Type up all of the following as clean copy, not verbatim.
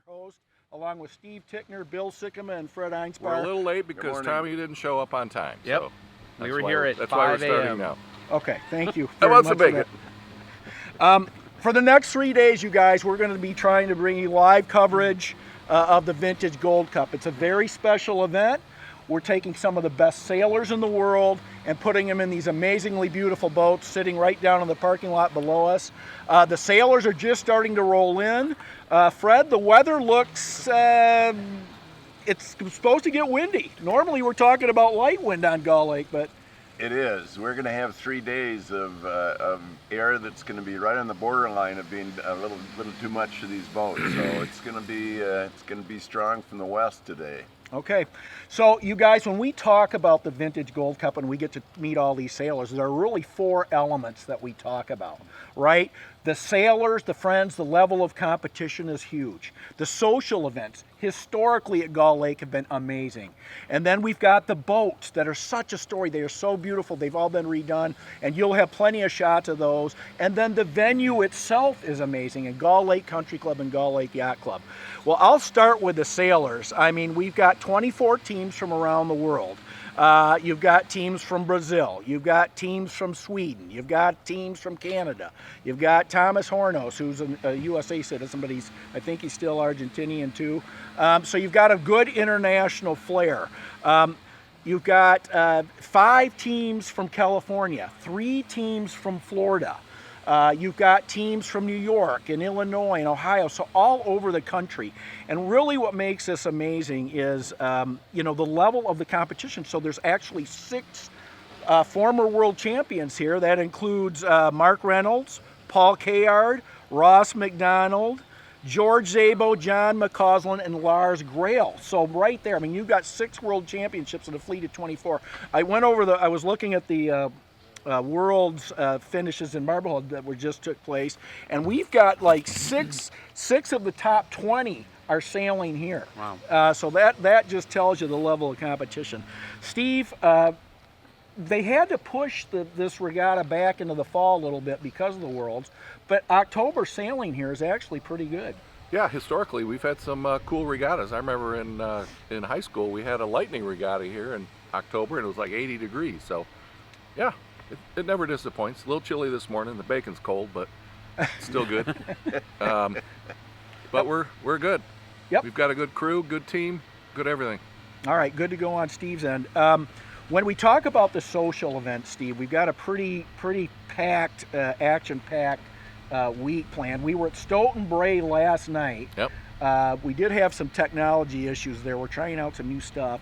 your host, along with Steve Tickner, Bill Sickema, and Fred Einspar. We're a little late because Tommy didn't show up on time. Yep. So We were here at 5 That's why we're starting a.m. now. Okay, thank you. I very want some much for bacon. that. For the next 3 days, you guys, we're going to be trying to bring you live coverage of the Vintage Gold Cup. It's a very special event. We're taking some of the best sailors in the world and putting them in these amazingly beautiful boats sitting right down in the parking lot below us. The sailors are just starting to roll in. Fred, the weather looks, it's supposed to get windy. Normally we're talking about light wind on Gull Lake, but It is. We're going to have 3 days of air that's going to be right on the borderline of being a little too much for these boats. So it's going to be strong from the west today. okay, so you guys, when we talk about the Vintage Gold Cup and we get to meet all these sailors, there are really 4 elements that we talk about, right? The sailors, the friends, the level of competition is huge. The social events, historically at Gull Lake, have been amazing. And then we've got the boats that are such a story. They are so beautiful. They've all been redone, and you'll have plenty of shots of those. And then the venue itself is amazing, and Gull Lake Country Club and Gull Lake Yacht Club. Well, I'll start with the sailors. I mean, we've got 24 teams from around the world. You've got teams from Brazil, you've got teams from Sweden, you've got teams from Canada, you've got Thomas Hornos, who's a USA citizen, but I think he's still Argentinian too. So you've got a good international flair. You've got 5 teams from California, 3 teams from Florida. You've got teams from New York and Illinois and Ohio, so all over the country. And really what makes this amazing is, the level of the competition. So there's actually 6 former world champions here. That includes Mark Reynolds, Paul Kayard, Ross McDonald, George Szabo, John McCausland, and Lars Grail. So right there, I mean, you've got 6 world championships in a fleet of 24. I was looking at the world's finishes in Marblehead that just took place, and we've got like six of the top 20 are sailing here. Wow. So that just tells you the level of competition. Steve, they had to push this regatta back into the fall a little bit because of the Worlds, but October sailing here is actually pretty good. Yeah, historically we've had some cool regattas. I remember in high school we had a lightning regatta here in October, and it was like 80 degrees. So, yeah. It never disappoints. A little chilly this morning. The bacon's cold, but it's still good. But we're good. Yep. We've got a good crew, good team, good everything. All right, good to go on Steve's end. When we talk about the social event, Steve, we've got a pretty packed, action-packed week planned. We were at Stoughton Bray last night. Yep. We did have some technology issues there. We're trying out some new stuff.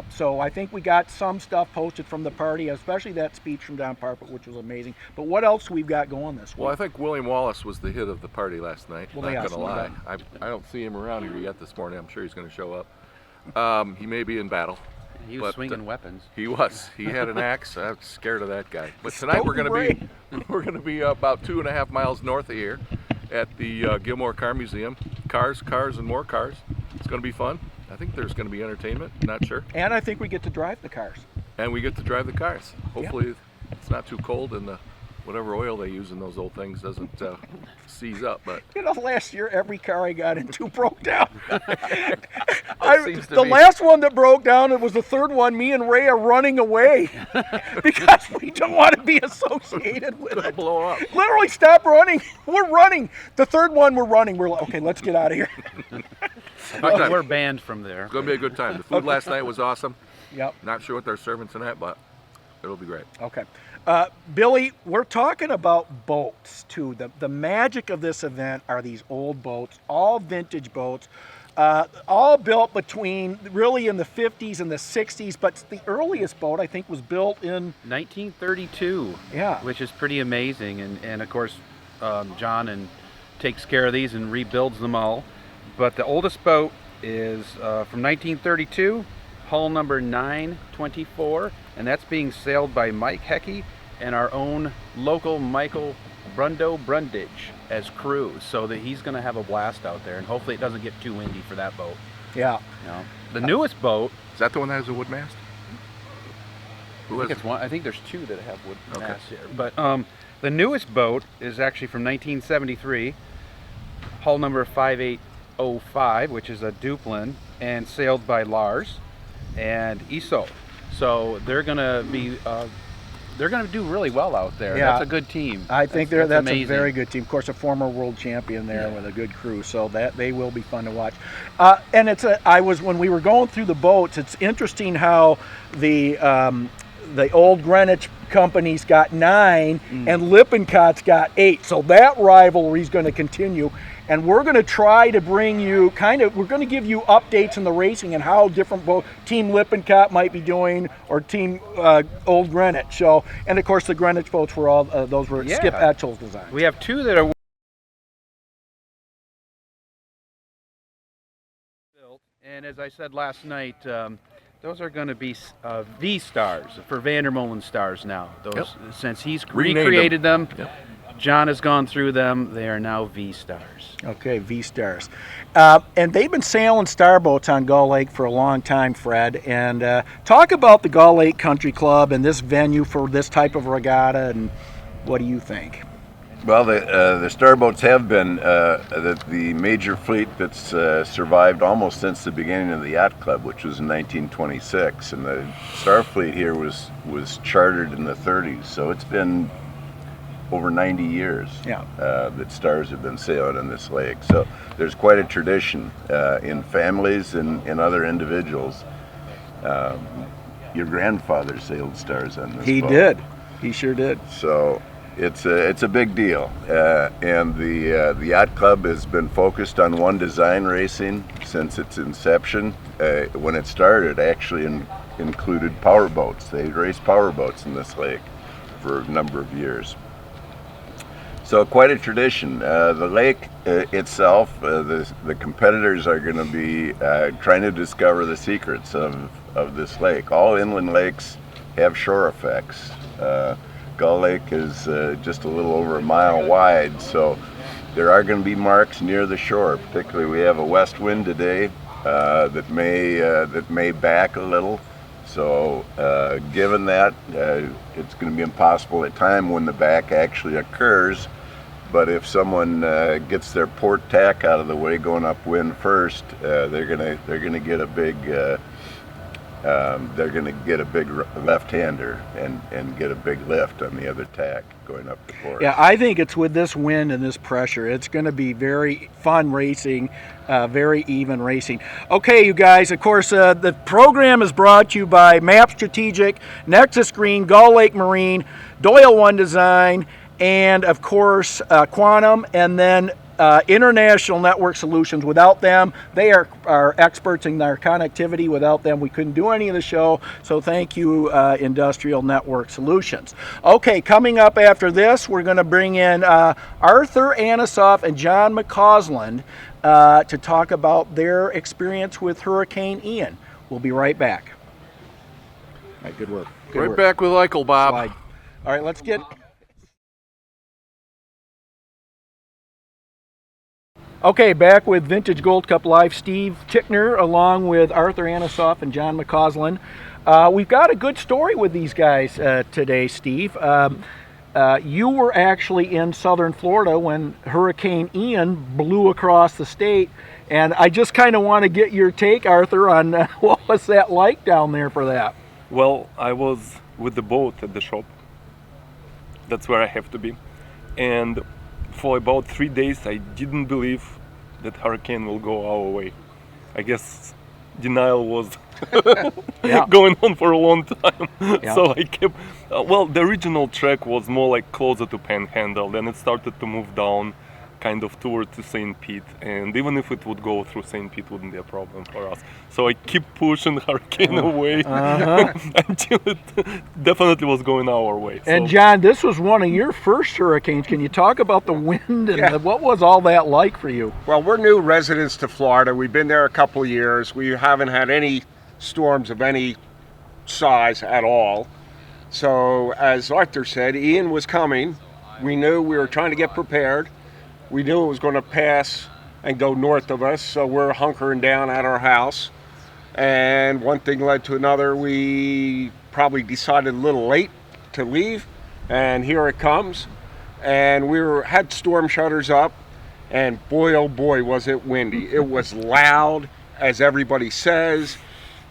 So I think we got some stuff posted from the party, especially that speech from Don Parpet, which was amazing. But what else we've got going this week? Well, I think William Wallace was the hit of the party last night. Well, Not yeah, gonna lie. I don't see him around here yet this morning. I'm sure he's going to show up. He may be in battle. He was swinging weapons. He was. He had an axe. I was scared of that guy. But tonight we're going to be about 2.5 miles north of here at the Gilmore Car Museum. Cars, and more cars. It's going to be fun. I think there's going to be entertainment. Not sure. And I think we get to drive the cars. And we get to drive the cars. Hopefully it's not too cold and whatever oil they use in those old things doesn't seize up. But Last year every car I got into broke down. seems to The be. last one that broke down, it was the third one. Me and Ray are running away because we don't want to be associated with it'll it. blow up. Literally, stop running. We're running. The third one, we're running. We're like, okay, let's get out of here. Well, we're banned from there. It's going to be a good time. The food last night was awesome. Yep. Not sure what they're serving tonight, but it'll be great. Okay. Billy, we're talking about boats too. The magic of this event are these old boats, all vintage boats, all built between really in the 50s and the 60s, but the earliest boat I think was built in 1932. Yeah. Which is pretty amazing, and of course, John takes care of these and rebuilds them all. But the oldest boat is from 1932, hull number 924, and that's being sailed by Mike Hecky and our own local Michael Brundage as crew. So that he's going to have a blast out there, and hopefully it doesn't get too windy for that boat. Yeah. The newest boat, Is that the one that has a wood mast? Who is it? I think there's 2 that have wood Okay. masts here. But the newest boat is actually from 1973, hull number 05, which is a Duplin, and sailed by Lars and Iso. So they're gonna do really well out there. Yeah. That's a good team. I think that's that's a amazing. very good team. Of course, a former world champion there with a good crew, so that they will be fun to watch. And when we were going through the boats, it's interesting how the old Greenwich companies got 9 and Lippincotts got 8. So that rivalry is going to continue. And we're going to try to bring you we're going to give you updates in the racing and how different Team Lippincott might be doing or Team Old Greenwich. So, and of course the Greenwich boats were all, those were Skip Etchell's designs. We have 2 that are built, and as I said last night, those are going to be V-Stars for Vandermolen Stars now. Those, since he's recreated them. John has gone through them. They are now V-Stars. Okay, V-Stars. And they've been sailing starboats on Gull Lake for a long time, Fred. And talk about the Gull Lake Country Club and this venue for this type of regatta, and what do you think? Well, the starboats have been the major fleet that's survived almost since the beginning of the Yacht Club, which was in 1926. And the Star Fleet here was chartered in the 30s, so it's been over 90 years that stars have been sailing on this lake. So there's quite a tradition in families and other individuals. Your grandfather sailed stars on this He boat. did. He sure did. So it's a big deal. And the Yacht Club has been focused on one design racing since its inception. When it started, actually included power boats. They raced power boats in this lake for a number of years. So quite a tradition. The lake itself, the competitors are going to be trying to discover the secrets of this lake. All inland lakes have shore effects. Gull Lake is just a little over a mile wide, so there are going to be marks near the shore. Particularly, we have a west wind today that may back a little. So given that, it's going to be impossible at time when the back actually occurs. But if someone gets their port tack out of the way going upwind first, they're gonna get a big left-hander and get a big lift on the other tack going up the port. Yeah, I think it's with this wind and this pressure, it's going to be very fun racing, very even racing. Okay, you guys, of course, the program is brought to you by Map Strategic, Nexus Green, Gull Lake Marine, Doyle One Design, and of course Quantum, and then International Network Solutions. Without them, they are experts in their connectivity. Without them, we couldn't do any of the show. So thank you, Industrial Network Solutions. Okay, coming up after this, we're going to bring in Arthur Anisoff and John McCausland to talk about their experience with Hurricane Ian. We'll be right back. All right, good work. Good Right work. back with Eichel, Bob. Slide. All right, let's get... Okay, back with Vintage Gold Cup Live. Steve Tickner along with Arthur Anisoff and John McCausland. We've got a good story with these guys today, Steve. You were actually in southern Florida when Hurricane Ian blew across the state, and I just kind of want to get your take, Arthur, on what was that like down there for that? Well, I was with the boat at the shop. That's where I have to be. And for about 3 days, I didn't believe that hurricane will go our way. I guess denial was going on for a long time. Yeah. So I kept, the original track was more like closer to Panhandle. Then it started to move down kind of towards to St. Pete. And even if it would go through St. Pete, wouldn't be a problem for us. So I keep pushing hurricane away until it definitely was going our way. And So- John, this was one of your first hurricanes. Can you talk about the wind and what was all that like for you? Well, we're new residents to Florida. We've been there a couple of years. We haven't had any storms of any size at all. So, as Arthur said, Ian was coming. We knew we were trying to get prepared. We knew it was going to pass and go north of us, so we're hunkering down at our house. And one thing led to another. We probably decided a little late to leave, and here it comes. And we had storm shutters up, and boy, oh boy, was it windy. It was loud, as everybody says,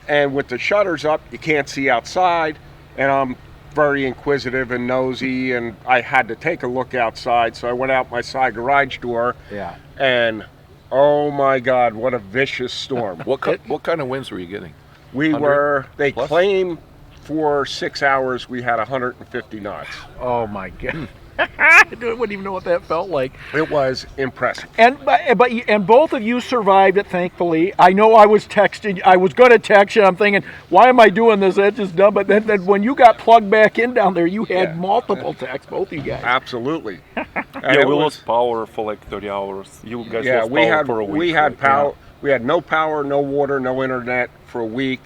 and with the shutters up, you can't see outside, and I'm very inquisitive and nosy, and I had to take a look outside, so I went out my side garage door, Yeah. and oh my God, what a vicious storm. What kind of winds were you getting? We 100 were, they plus? claim for 6 hours we had 150 knots. Oh my God. I wouldn't even know what that felt like. It was impressive. And and both of you survived it, thankfully. I know I was texting. I was going to text you. I'm thinking, why am I doing this? That's just dumb. But then when you got plugged back in down there, you had Yeah. multiple texts, both of you guys. Absolutely. And Yeah, it we was- lost power for like 30 hours. You guys Yeah, lost we power had for a week. we had right? power. We had no power, no water, no internet for a week.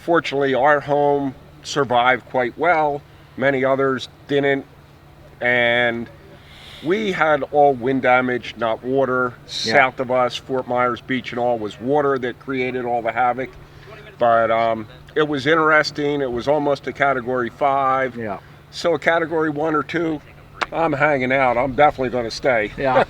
Fortunately, our home survived quite well. Many others didn't, and we had all wind damage, not water. Yeah. South of us, Fort Myers Beach and all was water that created all the havoc. But it was interesting. It was almost a Category 5. Yeah. So a Category 1 or 2, I'm hanging out. I'm definitely going to stay. Yeah.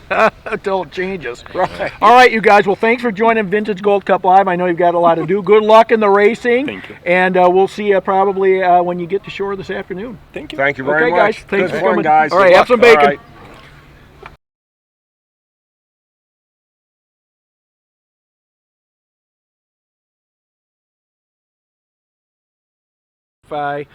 Until it changes. Right. All right, you guys. Well, thanks for joining Vintage Gold Cup Live. I know you've got a lot to do. Good luck in the racing. Thank you. And we'll see you probably when you get to shore this afternoon. Thank you. Thank you very Okay, much. guys. Thanks Good for fun, coming. guys. All Good right, have luck. some All bacon. right.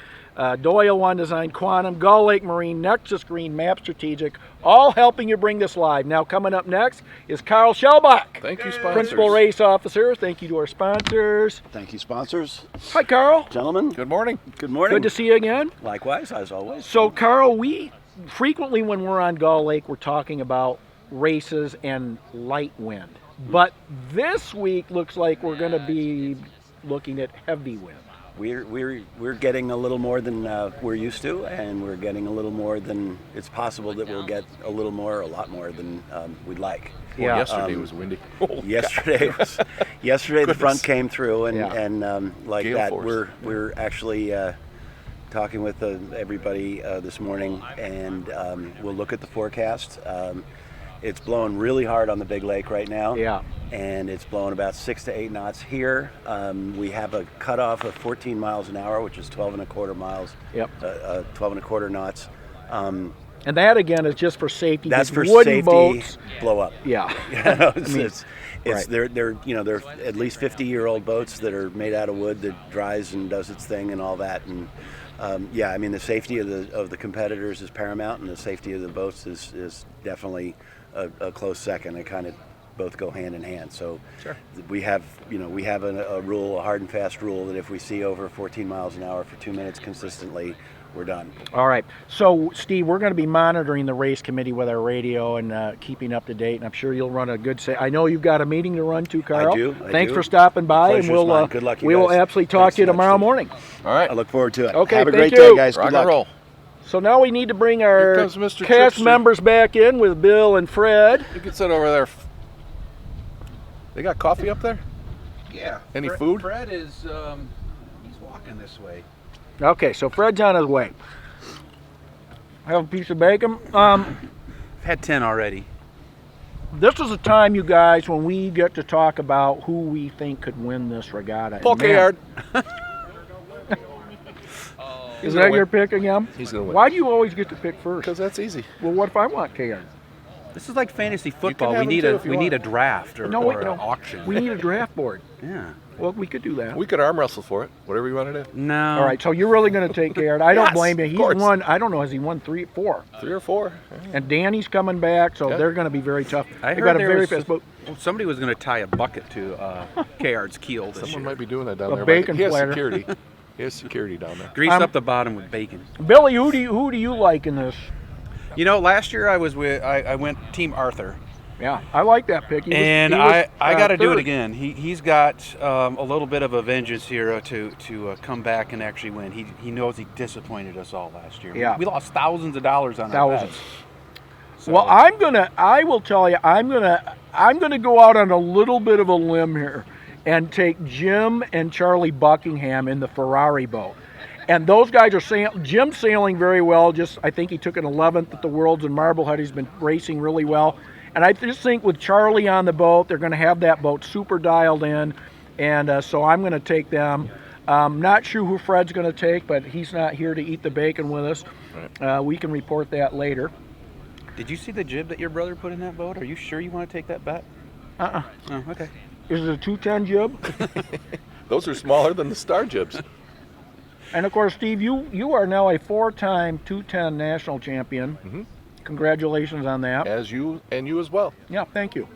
Doyle One Design, Quantum, Gull Lake Marine, Nexus Green, Map Strategic, all helping you bring this live. Now coming up next is Carl Shellbach, Thank you, sponsors. Principal Race Officer. Thank you to our sponsors. Thank you, sponsors. Hi, Carl. Gentlemen, Good morning. good morning. Good to see you again. Likewise, as always. So, Carl, we frequently, when we're on Gull Lake, we're talking about races and light wind. But this week looks like we're going to be looking at heavy wind. We're getting a little more than we're used to, and we're getting a little more than it's possible that we'll get a little more, a lot more than we'd like. Yeah. Yesterday was windy. Oh, Yesterday, yesterday the front came through, and Yeah. like Gale that, force. we're actually talking with everybody this morning, and we'll look at the forecast. It's blowing really hard on the big lake right now. Yeah. And it's blowing about 6 to 8 knots here. We have a cutoff of 14 miles an hour, which is 12 and a quarter miles. Yep. 12 and a quarter knots. And that, again, is just for safety. That's These for wooden safety. boats. Blow up. Yeah. It's right. they're at least 50-year-old boats that are made out of wood that dries and does its thing and all that. And yeah, I mean the safety of the competitors is paramount, and the safety of the boats is definitely a close second. They kind of both go hand in hand. So we have a rule, a hard and fast rule, that if we see over 14 miles an hour for 2 minutes consistently, we're done. All right. So, Steve, we're going to be monitoring the race committee with our radio and keeping up to date. And I'm sure you'll run a good. I know you've got a meeting to run too, Carl. I do. Thanks for stopping by, Pleasure's and we'll mine. Good luck, you we will guys. absolutely talk Thanks to you so much, tomorrow Steve. morning. All right. I look forward to it. Okay, Have a thank great you. day, guys. Rock Good luck. and roll. So now we need to bring Here our comes Mr. cast Tripster. members back in with Bill and Fred. You can sit over there. They got coffee up there? Yeah. Any food? Fred is he's walking this way. Okay, so Fred's on his way. Have a piece of bacon. I've had 10 already. This is a time, you guys, when we get to talk about who we think could win this regatta. And Poke man, yard. Is that your pick again? He's going to win. Why do you always get to pick first? Because that's easy. Well, what if I want KR? This is like fantasy can football. have We them need too a if you we need a want. draft or, No, or wait, an no. auction. We need a draft board. Yeah. Well, we could do that. We could arm wrestle for it. Whatever you want to do. No. All right, so you're really going to take KR. I don't Yes, blame you. of He's course. won, I don't know, has he won 3, 4? 3 or 4. And Danny's coming back, so Yeah. they're going to be very tough. I They heard got a there very was fast boat. well, somebody was going to tie a bucket to Kayard's keel this Someone year. might be doing that down A there. bacon He has platter. security. He has security down there. Grease up the bottom with bacon. Billy, who do you like in this? You know, last year I was with I went Team Arthur, Yeah, I like that pick. He was- and he was, I got to do it third. again. He's got a little bit of a vengeance here to come back and actually win. He knows he disappointed us all last year. Yeah. We lost thousands of dollars on Thousands. our bets. So, Well, I will tell you, I'm gonna go out on a little bit of a limb here and take Jim and Charlie Buckingham in the Ferrari boat. And those guys are Jim's sailing very well. I think he took an 11th at the Worlds in Marblehead. He's been racing really well. And I just think with Charlie on the boat, they're going to have that boat super dialed in, and so I'm going to take them. Not sure who Fred's going to take, but he's not here to eat the bacon with us. We can report that later. Did you see the jib that your brother put in that boat? Are you sure you want to take that bet? Uh-uh. Oh, okay. Is it a 210 jib? Those are smaller than the Star Jibs. And of course, Steve, you are now a 4-time 210 national champion. Congratulations on that. As you and you as well. Yeah, thank you.